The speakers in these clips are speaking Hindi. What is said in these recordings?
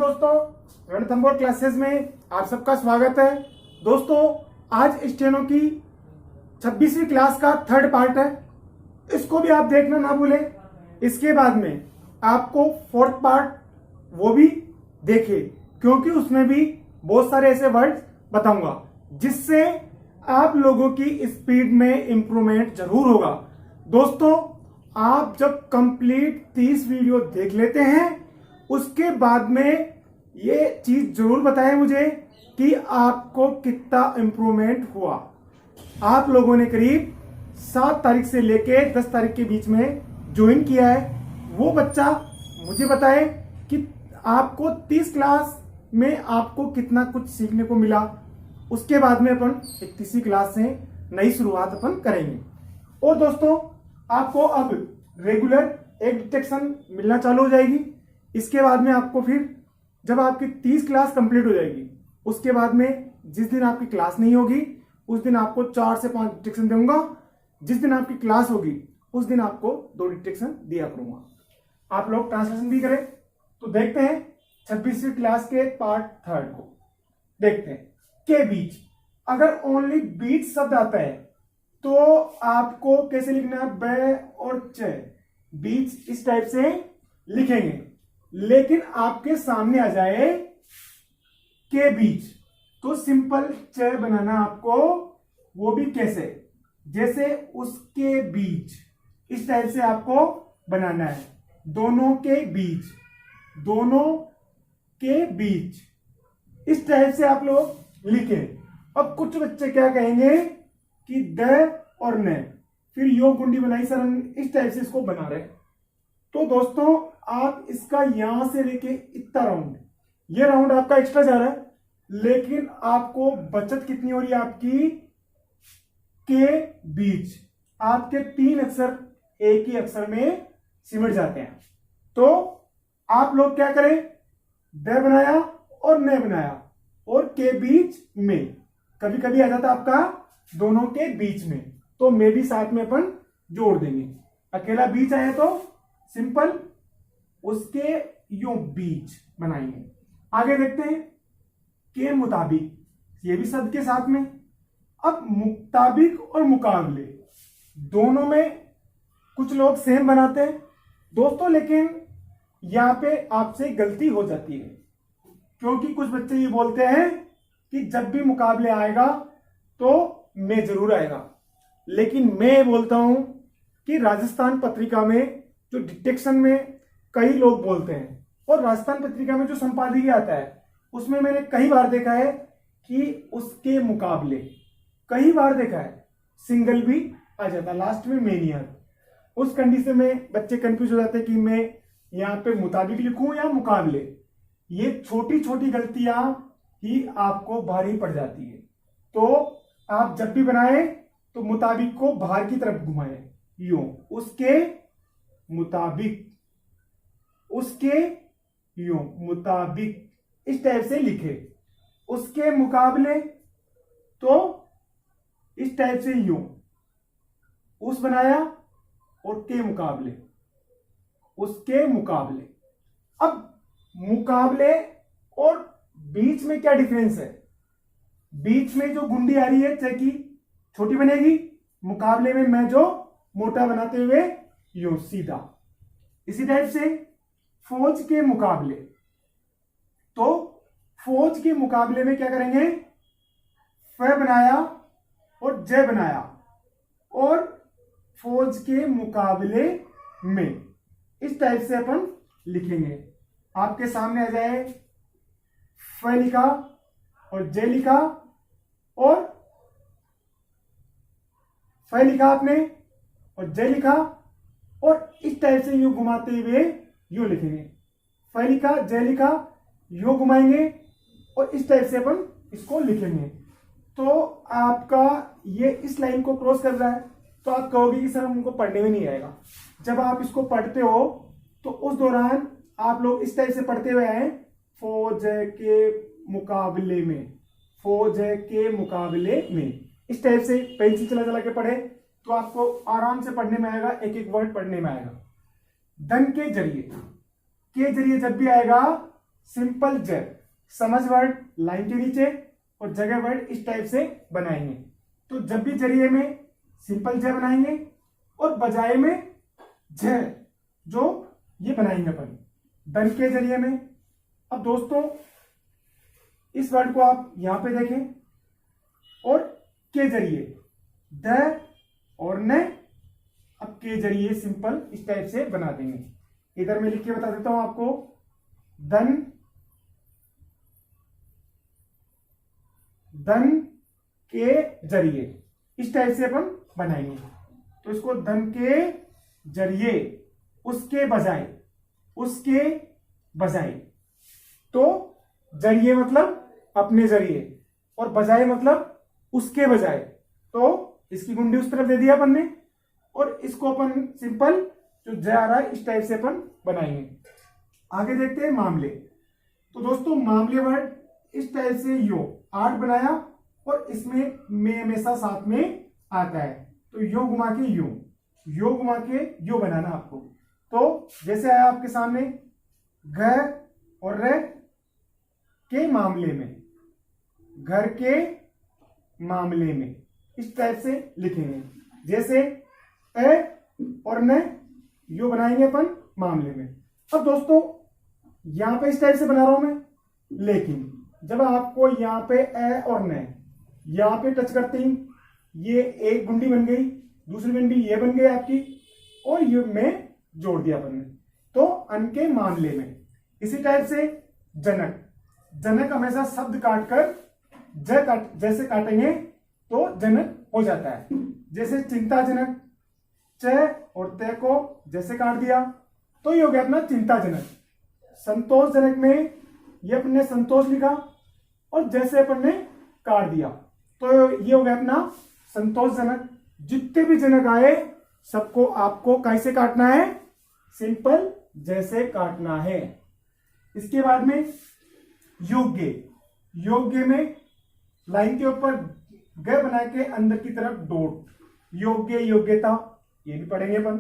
दोस्तों, रणथंबोर क्लासेस में आप सबका स्वागत है। दोस्तों, आज स्टेनो की 26वीं क्लास का थर्ड पार्ट है, इसको भी आप देखना ना भूलें। इसके बाद में आपको फोर्थ पार्ट वो भी देखें, क्योंकि उसमें भी बहुत सारे ऐसे वर्ड्स बताऊंगा जिससे आप लोगों की स्पीड में इंप्रूवमेंट जरूर होगा। दोस्तों, आप जब कंप्लीट 30 वीडियो देख लेते हैं, उसके बाद में ये चीज जरूर बताएं मुझे कि आपको कितना इंप्रूवमेंट हुआ। आप लोगों ने करीब 7 तारीख से लेके 10 तारीख के बीच में ज्वाइन किया है, वो बच्चा मुझे बताए कि आपको 30 क्लास में आपको कितना कुछ सीखने को मिला। उसके बाद में अपन 31वीं क्लास से नई शुरुआत अपन करेंगे। और दोस्तों, आपको अब रेगुलर एक डिटेक्शन मिलना चालू हो जाएगी। इसके बाद में आपको फिर जब आपकी 30 क्लास कंप्लीट हो जाएगी, उसके बाद में जिस दिन आपकी क्लास नहीं होगी उस दिन आपको 4 से 5 डिटेक्शन दूंगा। जिस दिन आपकी क्लास होगी उस दिन आपको 2 डिटेक्शन दिया करूंगा। आप लोग ट्रांसलेशन भी करें। तो देखते हैं 26वीं क्लास के पार्ट थर्ड को देखते हैं। के बीच, अगर ओनली बीच शब्द आता है तो आपको कैसे लिखना है? ब और च, बीच इस टाइप से लिखेंगे। लेकिन आपके सामने आ जाए के बीच तो सिंपल च बनाना आपको, वो भी कैसे? जैसे उसके बीच, इस टाइप से आपको बनाना है। दोनों के बीच, दोनों के बीच, इस टाइप से आप लोग लिखें। अब कुछ बच्चे क्या कहेंगे कि द और न, फिर यो गुंडी बनाई सर, इस टाइप से इसको बना रहे। तो दोस्तों, आप इसका यहां से लेके इतना राउंड, ये राउंड आपका एक्स्ट्रा जा रहा है, लेकिन आपको बचत कितनी हो रही है आपकी? के बीच आपके 3 अक्षर एक ही अक्षर में सिमट जाते हैं। तो आप लोग क्या करें? द बनाया और न बनाया, और के बीच में, कभी कभी आ जाता आपका दोनों के बीच में, तो मैं भी साथ में अपन जोड़ देंगे। अकेला बीच आया तो सिंपल उसके यूं बीच बनाएंगे। आगे देखते हैं के मुताबिक, ये भी शब्द के साथ में। अब मुताबिक और मुकाबले दोनों में कुछ लोग सेम बनाते हैं दोस्तों, लेकिन यहां पे आपसे गलती हो जाती है, क्योंकि कुछ बच्चे ये बोलते हैं कि जब भी मुकाबले आएगा तो मैं जरूर आएगा। लेकिन मैं बोलता हूं कि राजस्थान पत्रिका में जो डिटेक्शन में कई लोग बोलते हैं, और राजस्थान पत्रिका में जो संपादकीय आता है उसमें मैंने कई बार देखा है कि उसके मुकाबले, कई बार देखा है सिंगल भी आ जाता, लास्ट में मैं नहीं आता। उस कंडीशन में बच्चे कंफ्यूज हो जाते हैं कि मैं यहां पे मुताबिक लिखूं या मुकाबले। ये छोटी छोटी गलतियां ही आपको भारी पड़ जाती है। तो आप जब भी बनाए तो मुताबिक को बाहर की तरफ घुमाए, यूं उसके मुताबिक, उसके यूं मुताबिक, इस टाइप से लिखे। उसके मुकाबले तो इस टाइप से यूं उस बनाया, और के मुकाबले, उसके मुकाबले। अब मुकाबले और बीच में क्या डिफरेंस है? बीच में जो गुंडी आ रही है च की, छोटी बनेगी। मुकाबले में मैं जो मोटा बनाते हुए यूं सीधा। इसी टाइप से फौज के मुकाबले, तो फौज के मुकाबले में क्या करेंगे? फ बनाया और ज बनाया, और फौज के मुकाबले में, इस टाइप से अपन लिखेंगे। आपके सामने आ जाए फ लिखा और ज लिखा, और फ लिखा आपने और ज लिखा, और इस टाइप से यूं घुमाते हुए यूं लिखेंगे। फ लिखा, ज लिखा, यूं घुमाएंगे, और इस टाइप से अपन इसको लिखेंगे। तो आपका ये इस लाइन को क्रॉस कर रहा है, तो आप कहोगे कि सर हमको पढ़ने में नहीं आएगा। जब आप इसको पढ़ते हो तो उस दौरान आप लोग इस टाइप से पढ़ते हुए आए, फौज के मुकाबले में, फौज के मुकाबले में, इस टाइप से पेंसिल चला चला के पढ़े तो आपको आराम से पढ़ने में आएगा, एक एक वर्ड पढ़ने में आएगा। धन के जरिए जब भी आएगा सिंपल ज, समझ वर्ड लाइन के नीचे और जगह वर्ड इस टाइप से बनाएंगे। तो जब भी जरिए में सिंपल ज बनाएंगे और बजाय में झ जो ये बनाएंगे अपन दन के जरिए में। अब दोस्तों इस वर्ड को आप यहां पे देखें और के जरिए द और न, अब के जरिए सिंपल इस टाइप से बना देंगे। इधर मैं लिख के बता देता हूं आपको, दन के जरिए इस टाइप से अपन बनाएंगे। तो इसको धन के जरिए उसके बजाय, तो जरिए मतलब अपने जरिए और बजाय मतलब उसके बजाय, तो इसकी गुंडी उस तरफ दे दिया अपन ने और इसको अपन सिंपल जो ज आ रहा है इस टाइप से अपन बनाएंगे। आगे देखते हैं मामले। तो दोस्तों मामले वर्ड इस टाइप से यो आठ बनाया और इसमें में हमेशा साथ में आता है, तो यो घुमा के यो घुमा के यो बनाना आपको। तो जैसे आया आपके सामने घ और र के मामले में, घर के मामले में इस टाइप से लिखेंगे। जैसे ए और न यो बनाएंगे अपन मामले में। अब दोस्तों यहां पे इस टाइप से बना रहा हूं मैं, लेकिन जब आपको यहां पे ए और न यहां पे टच करते ही ये एक गुंडी बन गई, दूसरी गुंडी ये बन गई आपकी और ये में जोड़ दिया अपन ने, तो अन के मामले में। इसी टाइप से जनक हमेशा शब्द काटकर जैसे काटेंगे तो जनक हो जाता है। जैसे चिंताजनक च और ते को जैसे काट दिया तो ये हो गया अपना चिंताजनक। संतोषजनक में ये अपन ने संतोष लिखा और जैसे अपन ने काट दिया तो ये हो गया अपना संतोषजनक। जितने भी जनक आए सबको आपको कैसे काटना है, सिंपल जैसे काटना है। इसके बाद में योग्य में लाइन के ऊपर ग बना के अंदर की तरफ डॉट, योग्य योग्यता ये भी पढ़ेंगे अपन।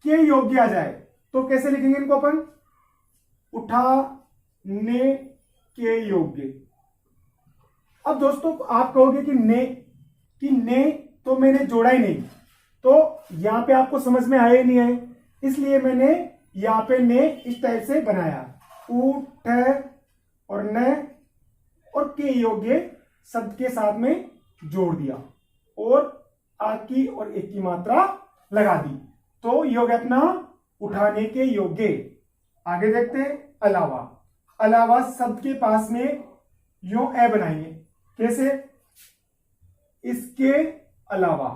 के योग्य आ जाए तो कैसे लिखेंगे इनको अपन, उठाने के योग्य। अब दोस्तों आप कहोगे कि ने तो मैंने जोड़ा ही नहीं, तो यहां पे आपको समझ में आया ही नहीं है, इसलिए मैंने यहां पे ने इस टाइप से बनाया, उठ और न और के योग्य शब्द के साथ में जोड़ दिया और आ की और एक की मात्रा लगा दी, तो ये हो गया अपना उठाने के योग्य। आगे देखते हैं अलावा शब्द के पास में यो ए बनाएंगे। कैसे, इसके अलावा,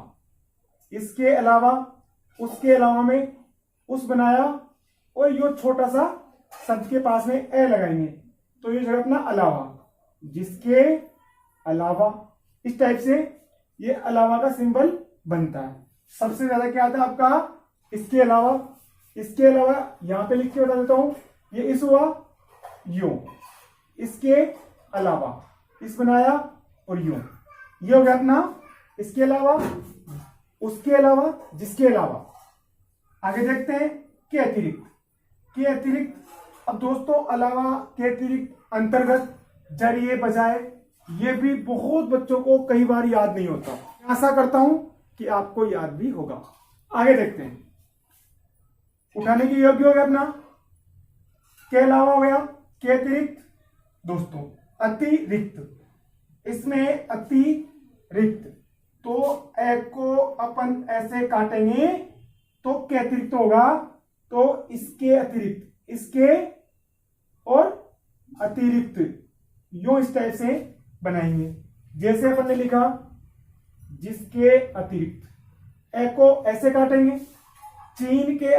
उसके अलावा में उस बनाया और यो छोटा सा शब्द के पास में ए लगाएंगे, तो ये जगह अपना अलावा, जिसके अलावा इस टाइप से ये अलावा का सिंबल बनता है। सबसे ज्यादा क्या आता है आपका इसके अलावा यहां पे लिख के बता देता हूं, ये इस हुआ यो, इसके अलावा इस बनाया और यो, ये हो गया अपना इसके अलावा, उसके अलावा, जिसके अलावा। आगे देखते हैं के अतिरिक्त। अब दोस्तों अलावा के अतिरिक्त अंतर्गत जरिए बजाय ये भी बहुत बच्चों को कई बार याद नहीं होता, आशा करता हूं कि आपको याद भी होगा। आगे देखते हैं, उठाने के योग्य हो गया अपना, के अलावा हो गया, के अतिरिक्त। दोस्तों अतिरिक्त, इसमें अतिरिक्त तो ए को अपन ऐसे काटेंगे तो के अतिरिक्त होगा, तो इसके अतिरिक्त, इसके और अतिरिक्त यो इस टाइप से बनाएंगे। जैसे अपन ने लिखा जिसके अतिरिक्त, ए को ऐसे काटेंगे, चीन के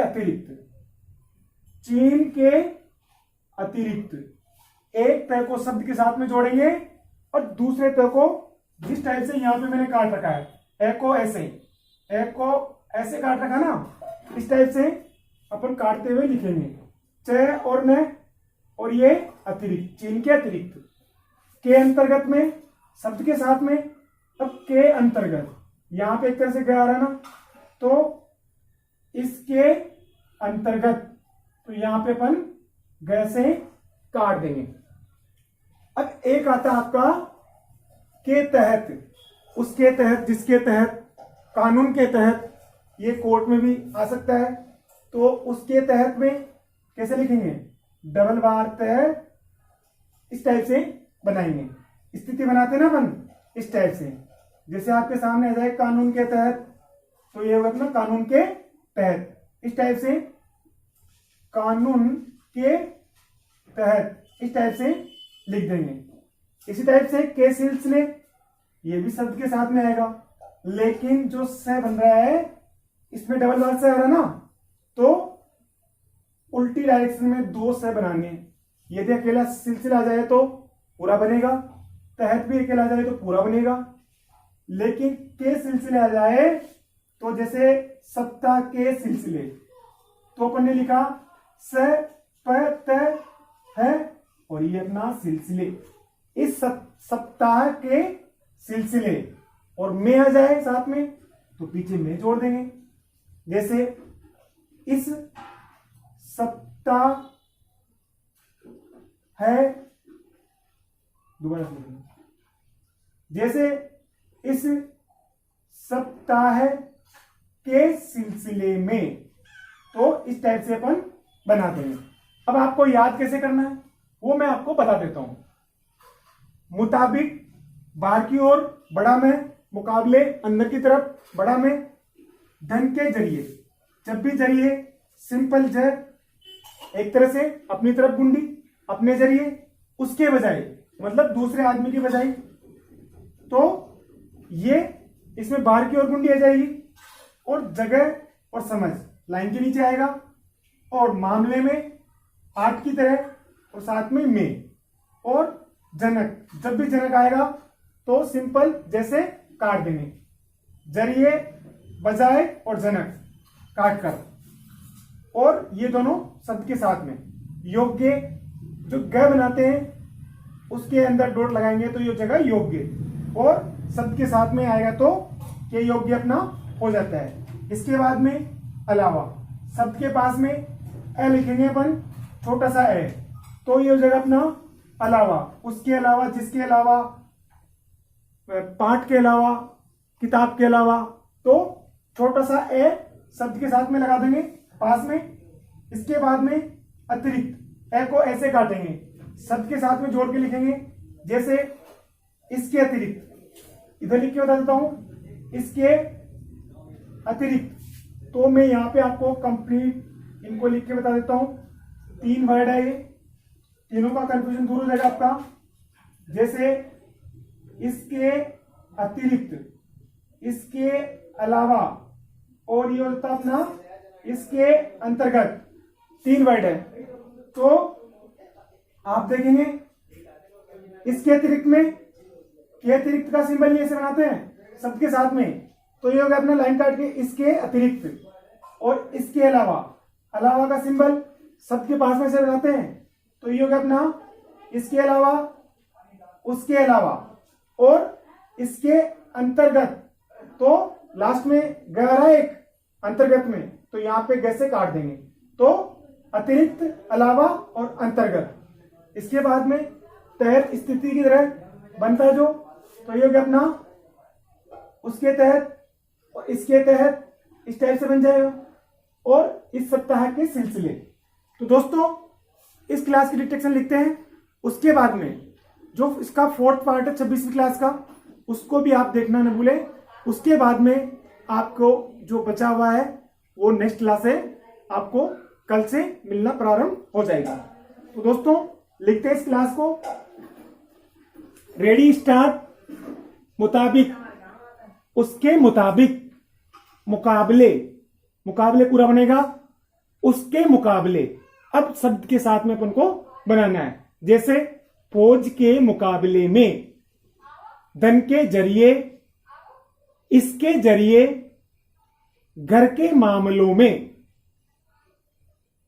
अतिरिक्त एक तय को शब्द के साथ में जोड़ेंगे और दूसरे तय को जिस टाइप से यहां पे मैंने काट रखा है, ए को ऐसे काट रखा ना, इस टाइप से अपन काटते हुए लिखेंगे च और न और ये अतिरिक्त, चीन के अतिरिक्त। के अंतर्गत में शब्द के साथ में, अब के अंतर्गत यहां पे एक तरह से गया रहा ना, तो इसके अंतर्गत, तो यहां पे अपन गए से काट देंगे। अब एक आता है आपका के तहत, उसके तहत, जिसके तहत, कानून के तहत, ये कोर्ट में भी आ सकता है। तो उसके तहत में कैसे लिखेंगे, डबल बार तय, इस टाइप से बनाएंगे। स्थिति बनाते हैं ना अपन, इस टाइप से। जैसे आपके सामने आ जाए कानून के तहत, तो ये होगा अपना कानून के तहत, इस टाइप से कानून के तहत, इस टाइप से लिख देंगे। इसी टाइप से के सिलसिले, ये भी शब्द के साथ में आएगा, लेकिन जो स बन रहा है इसमें डबल बार से आ रहा है ना, तो उल्टी डायरेक्शन में दो स बनाने हैं। यदि अकेला सिलसिला आ जाए तो पूरा बनेगा, तहत भी अकेला आ जाए तो पूरा बनेगा, लेकिन के सिलसिले आ जाए तो जैसे सप्ताह के सिलसिले, तो अपन ने लिखा स प त है और ये अपना सिलसिले, इस सप्ताह के सिलसिले, और में आ जाए साथ में तो पीछे में जोड़ देंगे। जैसे इस सप्ताह है, दोबारा सुनिए, जैसे इस सप्ताह के सिलसिले में, तो इस टाइप से अपन बना देंगे। अब आपको याद कैसे करना है वो मैं आपको बता देता हूं। मुताबिक बाहर की ओर बड़ा में, मुकाबले अंदर की तरफ बड़ा में, धन के जरिए, जब भी जरिए सिंपल ज, एक तरह से अपनी तरफ गुंडी, अपने जरिए, उसके बजाय मतलब दूसरे आदमी की बजाय, तो ये इसमें बाहर की ओर गुंडी आ जाएगी, और जगह और समझ लाइन के नीचे आएगा, और मामले में आठ की तरह और साथ में, और जनक, जब भी जनक आएगा तो सिंपल जैसे काट देंगे, जरिए, बजाय और जनक काट कर, और ये दोनों शब्द के साथ में। योग्य, जो ग बनाते हैं उसके अंदर डॉट लगाएंगे तो ये जगह योग्य, और शब्द के साथ में आएगा तो ये योग्य अपना हो जाता है। इसके बाद में अलावा, शब्द के पास में ए लिखेंगे अपन, छोटा सा ए, तो ये हो जाएगा अपना अलावा, उसके अलावा, जिसके अलावा, पाठ के अलावा, किताब के अलावा, तो छोटा सा ए शब्द के साथ में लगा देंगे पास में। इसके बाद में अतिरिक्त, ए को ऐसे काटेंगे, शब्द के साथ में जोड़ के लिखेंगे, जैसे इसके अतिरिक्त, इधर लिख के बता देता हूं, इसके अतिरिक्त, तो मैं यहां पे आपको कंप्लीट इनको लिख के बता देता हूं। तीन वर्ड है ये, तीनों का कंफ्यूजन दूर हो जाएगा आपका। जैसे इसके अतिरिक्त, इसके अलावा, और ये होता अपना इसके अंतर्गत, तीन वर्ड है। तो आप देखेंगे इसके अतिरिक्त में, के अतिरिक्त का सिंबल ये से बनाते हैं शब्द के साथ में, तो ये होगा अपना लाइन काट के इसके अतिरिक्त, और इसके अलावा, अलावा का सिंबल शब्द के पास में से बनाते हैं, तो ये होगा अपना इसके अलावा, उसके अलावा, और इसके अंतर्गत, तो लास्ट में गहरा एक अंतर्गत में, तो यहां पे गैसे काट देंगे, तो अतिरिक्त, अलावा और अंतर्गत। इसके बाद में तहत, स्थिति की तरह बनता जो, तो ये हो गया अपना उसके तहत और इसके तहत, इस टाइप से बन जाएगा, और इस सप्ताह के सिलसिले। तो दोस्तों इस क्लास की डिटेक्शन लिखते हैं, उसके बाद में जो इसका फोर्थ पार्ट है 26वीं क्लास का, उसको भी आप देखना न भूलें। उसके बाद में आपको जो बचा हुआ है वो नेक्स्ट क्लास है, आपको कल से मिलना प्रारंभ हो जाएगा। तो दोस्तों लिखते हैं इस क्लास को, रेडी स्टार्ट, मुताबिक, उसके मुताबिक, मुकाबले, मुकाबले पूरा बनेगा, उसके मुकाबले। अब शब्द के साथ में अपन को बनाना है, जैसे फौज के मुकाबले में, धन के जरिए, इसके जरिए, घर के मामलों में।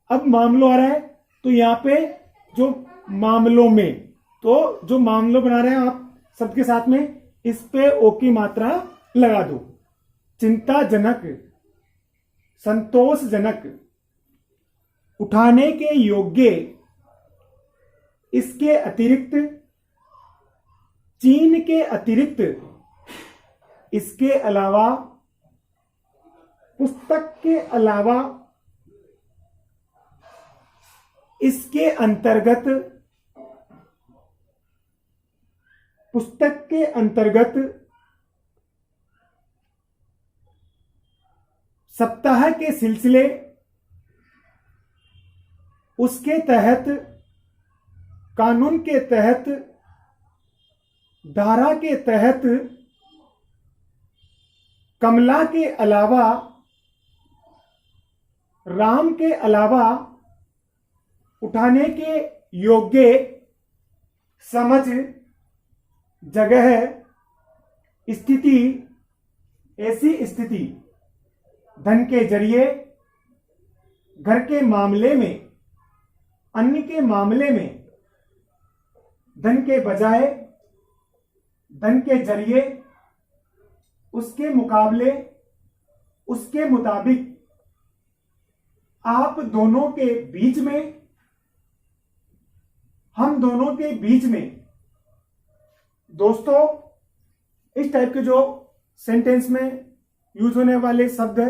अब मामलों आ रहा है तो यहां पे जो मामलों में, तो जो मामलों बना रहे हैं आप शब्द के साथ में, इस पे ओ की मात्रा लगा दो। चिंताजनक, संतोषजनक, उठाने के योग्य, इसके अतिरिक्त, चीन के अतिरिक्त, इसके अलावा, पुस्तक के अलावा, इसके अंतर्गत, पुस्तक के अंतर्गत, सप्ताह के सिलसिले, उसके तहत, कानून के तहत, धारा के तहत, कमला के अलावा, राम के अलावा, उठाने के योग्य, समझ, जगह, स्थिति, ऐसी स्थिति, धन के जरिए, घर के मामले में, अन्य के मामले में, धन के बजाय, धन के जरिए, उसके मुकाबले, उसके मुताबिक, आप दोनों के बीच में, हम दोनों के बीच में। दोस्तों, इस टाइप के जो सेंटेंस में यूज होने वाले शब्द है,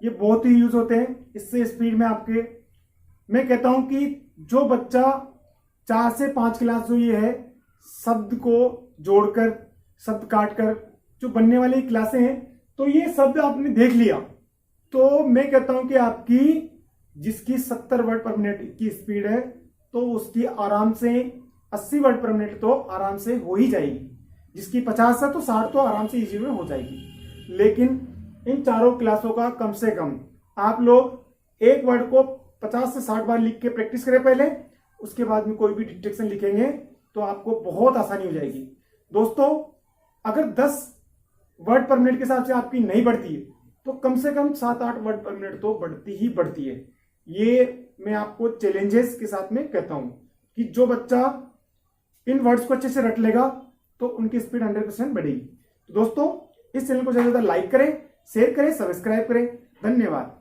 ये बहुत ही यूज होते हैं। इससे स्पीड में आपके, मैं कहता हूं कि जो बच्चा 4 से 5 क्लास जो ये है, शब्द को जोड़कर, शब्द काटकर जो बनने वाली क्लासें हैं, तो ये शब्द आपने देख लिया, तो मैं कहता हूं कि आपकी जिसकी 70 वर्ड पर मिनट की स्पीड है, तो उसकी आराम से 80 वर्ड पर मिनट तो आराम से हो ही जाएगी। जिसकी 50 है तो 60 तो आराम से इजी में हो जाएगी। लेकिन इन चारों क्लासों का कम से कम आप लोग एक वर्ड को 50 से 60 बार लिख के प्रैक्टिस करें पहले, उसके बाद में कोई भी डिक्टेशन लिखेंगे तो आपको बहुत आसानी हो जाएगी। दोस्तों, अगर 10 वर्ड पर मिनट के हिसाब से आपकी नहीं बढ़ती है, तो कम से कम 7-8 वर्ड पर मिनट तो बढ़ती ही बढ़ती है। ये मैं आपको चैलेंजेस के साथ में कहता हूं कि जो बच्चा इन वर्ड्स को अच्छे से रट लेगा तो उनकी स्पीड 100% बढ़ेगी। तो दोस्तों, इस चैनल को ज्यादा से ज्यादा लाइक करें, शेयर करें, सब्सक्राइब करें। धन्यवाद।